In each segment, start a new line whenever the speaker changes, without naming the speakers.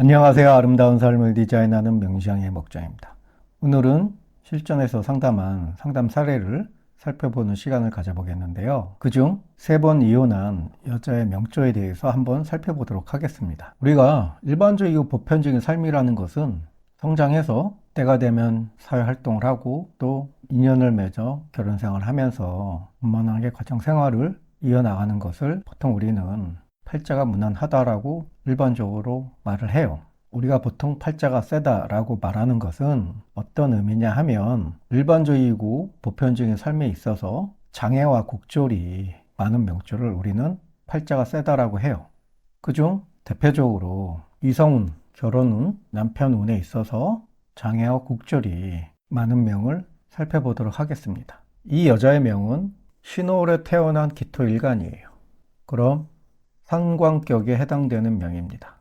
안녕하세요. 아름다운 삶을 디자인하는 명시양의 목장입니다. 오늘은 실전에서 상담한 상담 사례를 살펴보는 시간을 가져보겠는데요. 그중 3번 이혼한 여자의 명조에 대해서 한번 살펴보도록 하겠습니다. 우리가 일반적이고 보편적인 삶이라는 것은 성장해서 때가 되면 사회활동을 하고 또 인연을 맺어 결혼생활을 하면서 원만하게 가정생활을 이어나가는 것을 보통 우리는 팔자가 무난하다라고 일반적으로 말을 해요. 우리가 보통 팔자가 세다라고 말하는 것은 어떤 의미냐 하면 일반적이고 보편적인 삶에 있어서 장애와 곡절이 많은 명조를 우리는 팔자가 세다라고 해요. 그중 대표적으로 이성운, 결혼운, 남편운에 있어서 장애와 곡절이 많은 명을 살펴보도록 하겠습니다. 이 여자의 명은 신월에 태어난 기토일간이에요. 그럼 상관격에 해당되는 명입니다.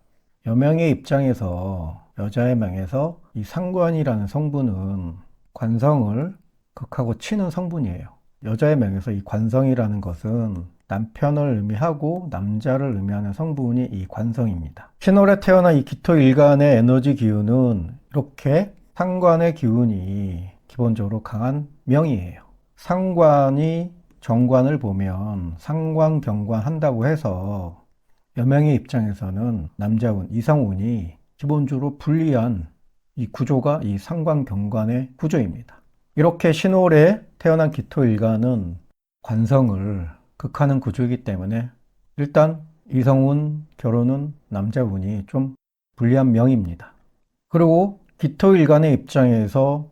여명의 입장에서 여자의 명에서 이 상관이라는 성분은 관성을 극하고 치는 성분이에요. 여자의 명에서 이 관성이라는 것은 남편을 의미하고 남자를 의미하는 성분이 이 관성입니다. 신월에 태어난 이 기토일간의 에너지 기운은 이렇게 상관의 기운이 기본적으로 강한 명이에요. 상관이 정관을 보면 상관경관 한다고 해서 여명의 입장에서는 남자운, 이성운이 기본적으로 불리한 이 구조가 이 상관경관의 구조입니다. 이렇게 신월에 태어난 기토일간은 관성을 극하는 구조이기 때문에 일단 이성운, 결혼은 남자운이 좀 불리한 명입니다. 그리고 기토일간의 입장에서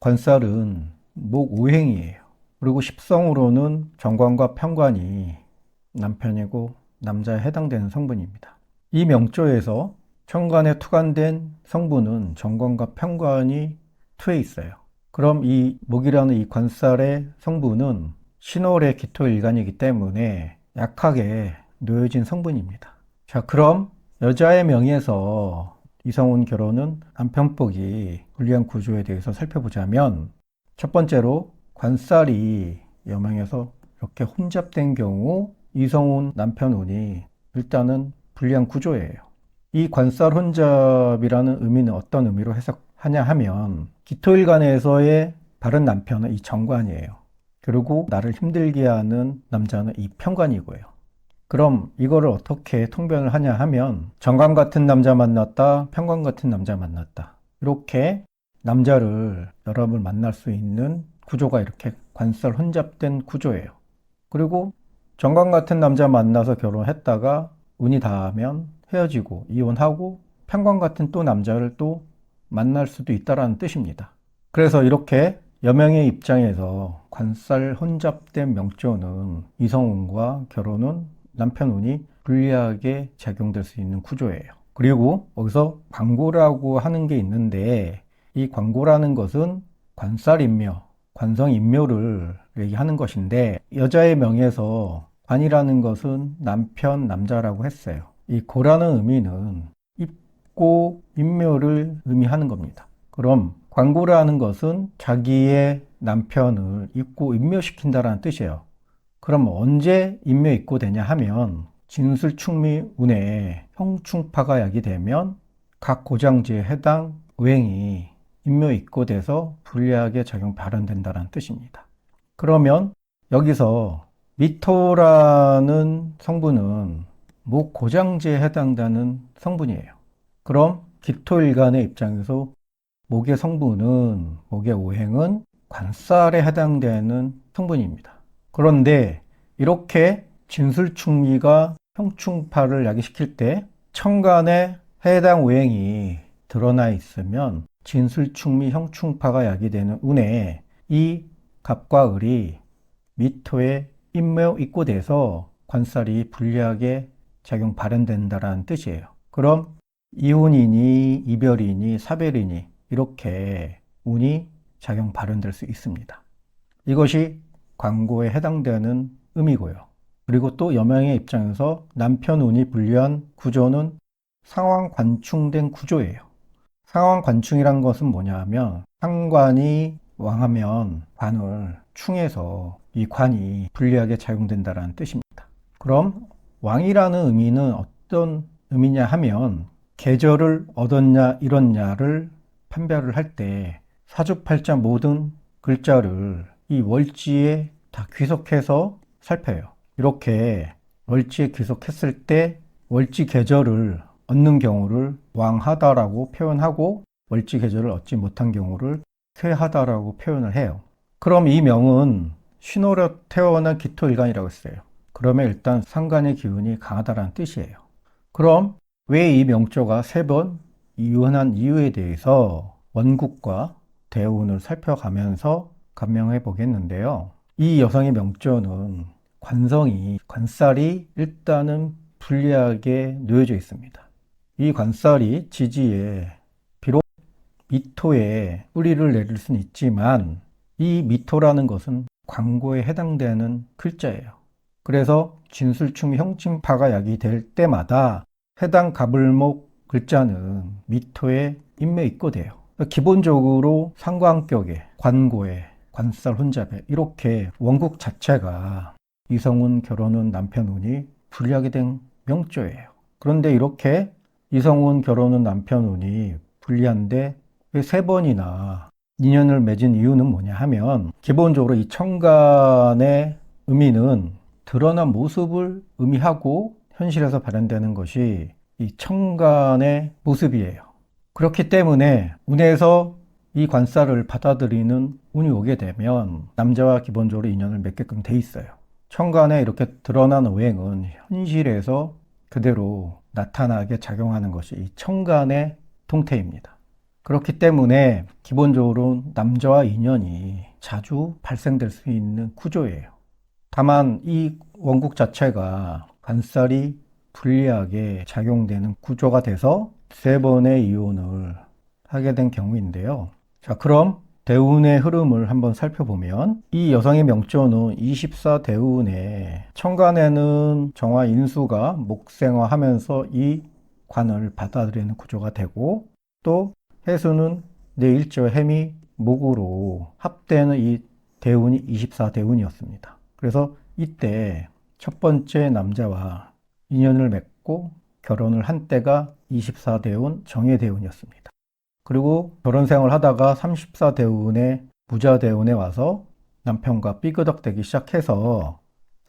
관살은 목오행이에요. 그리고 십성으로는 정관과 편관이 남편이고 남자에 해당되는 성분입니다. 이 명조에서 천간에 투관된 성분은 정관과 편관이 투에 있어요. 그럼 이 목이라는 이 관살의 성분은 신월의 기토일간이기 때문에 약하게 놓여진 성분입니다. 자, 그럼 여자의 명에서 이성운, 결혼은 남편복이 불리한 구조에 대해서 살펴보자면 첫 번째로 관살이 여명에서 이렇게 혼잡된 경우 이성운, 남편운이 일단은 불리한 구조예요. 이 관살 혼잡이라는 의미는 어떤 의미로 해석하냐 하면 기토일간에서의 바른 남편은 이 정관이에요. 그리고 나를 힘들게 하는 남자는 이 편관이고요. 그럼 이거를 어떻게 통변을 하냐 하면 정관 같은 남자 만났다, 편관 같은 남자 만났다. 이렇게 남자를 여러 번 만날 수 있는 구조가 이렇게 관살 혼잡된 구조예요. 그리고 정관 같은 남자 만나서 결혼했다가 운이 닿으면 헤어지고 이혼하고 편관 같은 또 남자를 또 만날 수도 있다는 뜻입니다. 그래서 이렇게 여명의 입장에서 관살 혼잡된 명조는 이성운과 결혼은 남편운이 불리하게 작용될 수 있는 구조예요. 그리고 여기서 관고라고 하는 게 있는데 이 관고라는 것은 관살인묘, 관성인묘를 얘기하는 것인데 여자의 명에서 관이라는 것은 남편, 남자라고 했어요. 이 고라는 의미는 입고 인묘를 의미하는 겁니다. 그럼 관고라는 것은 자기의 남편을 입고 인묘시킨다는 뜻이에요. 그럼 언제 인묘 입고되냐 하면 진술충미 운에 형충파가 야기되면 각 고장지에 해당 오행이 인묘 입고돼서 불리하게 작용 발현된다는 뜻입니다. 그러면 여기서 미토라는 성분은 목 고장지에 해당되는 성분이에요. 그럼 기토일간의 입장에서 목의 성분은, 목의 오행은 관살에 해당되는 성분입니다. 그런데 이렇게 진술충미가 형충파를 야기시킬 때 천간에 해당 오행이 드러나 있으면 진술충미 형충파가 야기되는 운에 이 갑과 을이 미토에 인묘 입고돼서 관살이 불리하게 작용 발현된다는 뜻이에요. 그럼 이혼이니 이별이니 사별이니 이렇게 운이 작용 발현될 수 있습니다. 이것이 관고에 해당되는 의미고요. 그리고 또 여명의 입장에서 남편 운이 불리한 구조는 상황관충된 구조예요. 상황관충이란 것은 뭐냐 하면 상관이 왕하면 관을 충해서 이 관이 불리하게 작용된다는 뜻입니다. 그럼 왕이라는 의미는 어떤 의미냐 하면 계절을 얻었냐 잃었냐를 판별을 할 때 사주팔자 모든 글자를 이 월지에 다 귀속해서 살펴요. 이렇게 월지에 귀속했을 때 월지 계절을 얻는 경우를 왕하다라고 표현하고 월지 계절을 얻지 못한 경우를 쾌하다라고 표현을 해요. 그럼 이 명은 신호로 태어난 기토일간이라고 했어요. 그러면 일단 상간의 기운이 강하다라는 뜻이에요. 그럼 왜 이 명조가 3번 이혼한 이유에 대해서 원국과 대운을 살펴가면서 감명해 보겠는데요. 이 여성의 명조는 관살이 일단은 불리하게 놓여져 있습니다. 이 관살이 지지에 비록 미토에 뿌리를 내릴 수는 있지만 이 미토라는 것은 관고에 해당되는 글자예요. 그래서 진술충 형침파가 야기될 때마다 해당 가불목 글자는 미토에 인묘 입고돼요. 기본적으로 상관격에, 관고에, 관살 혼잡에 이렇게 원국 자체가 이성운 결혼운 남편운이 불리하게 된 명조예요. 그런데 이렇게 이성운 결혼운 남편운이 불리한데 왜 3번이나 인연을 맺은 이유는 뭐냐 하면 기본적으로 이 천간의 의미는 드러난 모습을 의미하고 현실에서 발현되는 것이 이 천간의 모습이에요. 그렇기 때문에 운에서 이 관살을 받아들이는 운이 오게 되면 남자와 기본적으로 인연을 맺게끔 돼 있어요. 천간에 이렇게 드러난 오행은 현실에서 그대로 나타나게 작용하는 것이 이 천간의 통태입니다. 그렇기 때문에 기본적으로 남자와 인연이 자주 발생될 수 있는 구조예요. 다만 이 원국 자체가 관살이 불리하게 작용되는 구조가 돼서 3번의 이혼을 하게 된 경우인데요. 자, 그럼 대운의 흐름을 한번 살펴보면 이 여성의 명조는 24대운에 천간에는 정화 인수가 목생화하면서 이 관을 받아들이는 구조가 되고 또 해수는 내 일지와 해미 목으로 합되는 이 대운이 24대운이었습니다. 그래서 이때 첫 번째 남자와 인연을 맺고 결혼을 한 때가 24대운 정예대운이었습니다. 그리고 결혼 생활을 하다가 34대운에 무자대운에 와서 남편과 삐그덕대기 시작해서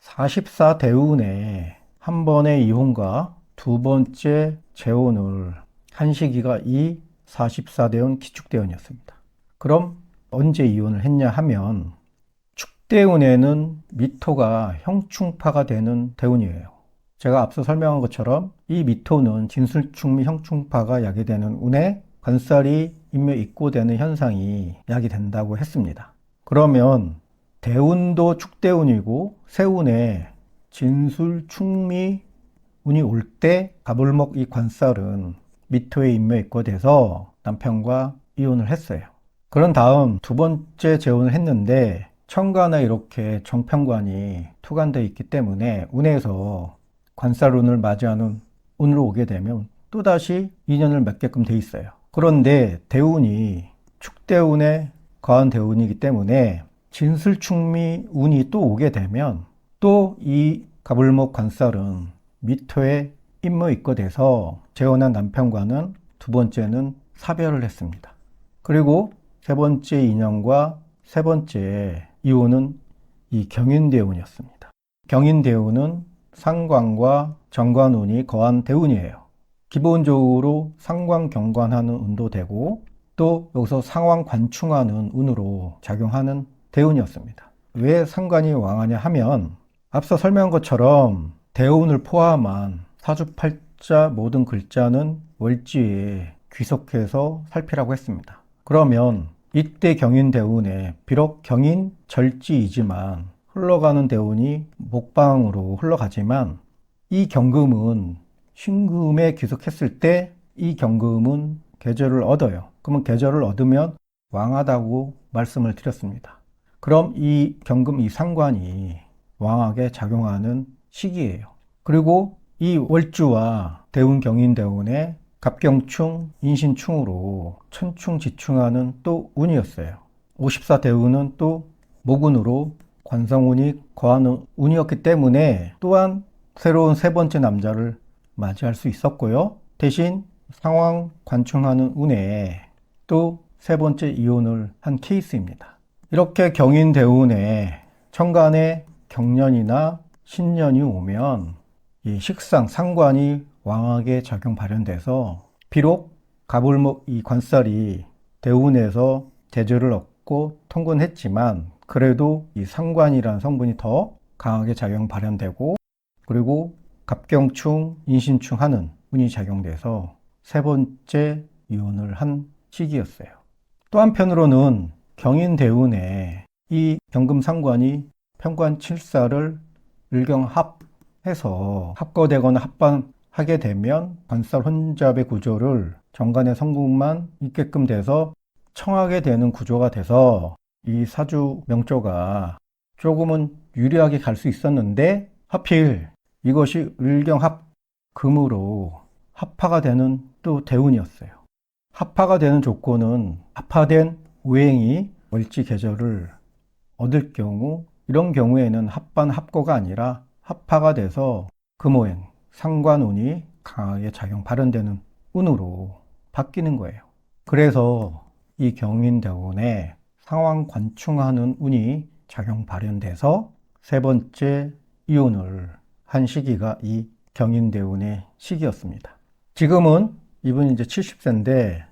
44대운에 한 번의 이혼과 2번째 재혼을 한 시기가 이 44대운 기축대운이었습니다. 그럼 언제 이혼을 했냐 하면 축대운에는 미토가 형충파가 되는 대운이에요. 제가 앞서 설명한 것처럼 이 미토는 진술충미 형충파가 야기되는 운에 관살이 인묘 입고되는 현상이 야기된다고 했습니다. 그러면 대운도 축대운이고 세운에 진술충미 운이 올 때 가불목 이 관살은 미토에 인묘 입고돼서 남편과 이혼을 했어요. 그런 다음 2번째 재혼을 했는데 천간에 이렇게 정편관이 투관되어 있기 때문에 운에서 관살운을 맞이하는 운으로 오게 되면 또다시 인연을 맺게끔 돼 있어요. 그런데 대운이 축대운에 거한 대운이기 때문에 진술충미 운이 또 오게 되면 또 이 가불목 관살은 미토에 인묘 입고돼서 재혼한 남편과는 2번째는 사별을 했습니다. 그리고 3번째 인연과 3번째 이혼은 이 경인대운이었습니다. 경인대운은 상관과 정관운이 거한 대운이에요. 기본적으로 상관 경관하는 운도 되고 또 여기서 상황 관충하는 운으로 작용하는 대운이었습니다. 왜 상관이 왕하냐 하면 앞서 설명한 것처럼 대운을 포함한 사주팔자 모든 글자는 월지에 귀속해서 살피라고 했습니다. 그러면 이때 경인대운에 비록 경인 절지이지만 흘러가는 대운이 목방으로 흘러가지만 이 경금은 신금에 귀속했을 때 이 경금은 계절을 얻어요. 그러면 계절을 얻으면 왕하다고 말씀을 드렸습니다. 그럼 이 경금 이 상관이 왕하게 작용하는 시기예요. 그리고 이 월주와 대운 경인대운에 갑경충, 인신충으로 천충지충하는 또 운이었어요. 54대운은 또 목운으로 관성운이 거하는 운이었기 때문에 또한 새로운 3번째 남자를 맞이할 수 있었고요. 대신 상황 관충하는 운에 또 세 번째 이혼을 한 케이스입니다. 이렇게 경인대운에 천간에 경년이나 신년이 오면 이 식상, 상관이 왕하게 작용 발현돼서 비록 가불목 이 관살이 대운에서 재주를 얻고 통근했지만 그래도 이 상관이라는 성분이 더 강하게 작용 발현되고 그리고 갑경충, 인신충 하는 운이 작용돼서 세 번째 이혼을 한 시기였어요. 또 한편으로는 경인대운에 이 경금상관이 편관칠사를 을경합해서 합거되거나 합반하게 되면 관살 혼잡의 구조를 정관의 성분만 있게끔 돼서 청하게 되는 구조가 돼서 이 사주 명조가 조금은 유리하게 갈 수 있었는데 하필 이것이 을경합 금으로 합파가 되는 또 대운이었어요. 합파가 되는 조건은 합파된 오행이 월지 계절을 얻을 경우 이런 경우에는 합반 합거가 아니라 합파가 돼서 금오행 상관운이 강하게 작용 발현되는 운으로 바뀌는 거예요. 그래서 이 경인대운에 상황 관충하는 운이 작용 발현돼서 세 번째 이혼을 한 시기가 이 경인대운의 시기였습니다. 지금은 이분이 이제 70세인데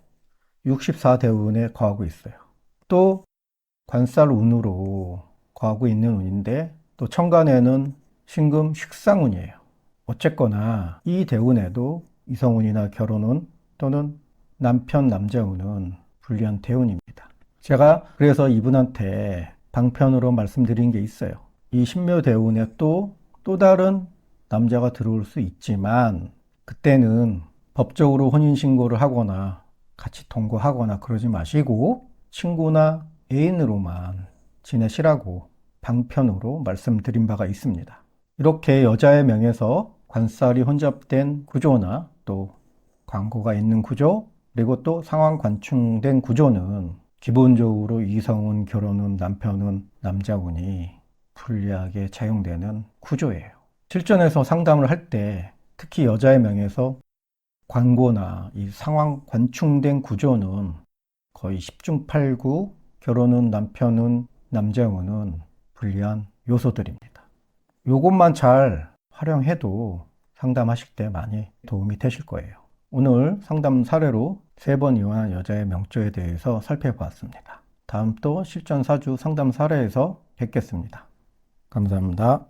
64대운에 거하고 있어요. 또 관살 운으로 거하고 있는 운인데 또 천간에는 신금 식상운이에요. 어쨌거나 이 대운에도 이성운이나 결혼운 또는 남편 남자운은 불리한 대운입니다. 제가 그래서 이분한테 방편으로 말씀드린 게 있어요. 이 신묘대운에 또 다른 남자가 들어올 수 있지만 그때는 법적으로 혼인신고를 하거나 같이 동거하거나 그러지 마시고 친구나 애인으로만 지내시라고 방편으로 말씀드린 바가 있습니다. 이렇게 여자의 명에서 관살이 혼잡된 구조나 또 관고가 있는 구조 그리고 또 상황 관충된 구조는 기본적으로 이성운, 결혼운, 남편운, 남자운이 불리하게 작용되는 구조예요. 실전에서 상담을 할 때 특히 여자의 명에서 관고나 이 상황 관충된 구조는 거의 10중 8구 결혼운, 남편운, 남자운은 불리한 요소들입니다. 요것만 잘 활용해도 상담하실 때 많이 도움이 되실 거예요. 오늘 상담 사례로 3번 이혼한 여자의 명조에 대해서 살펴보았습니다. 다음 또 실전 사주 상담 사례에서 뵙겠습니다. 감사합니다.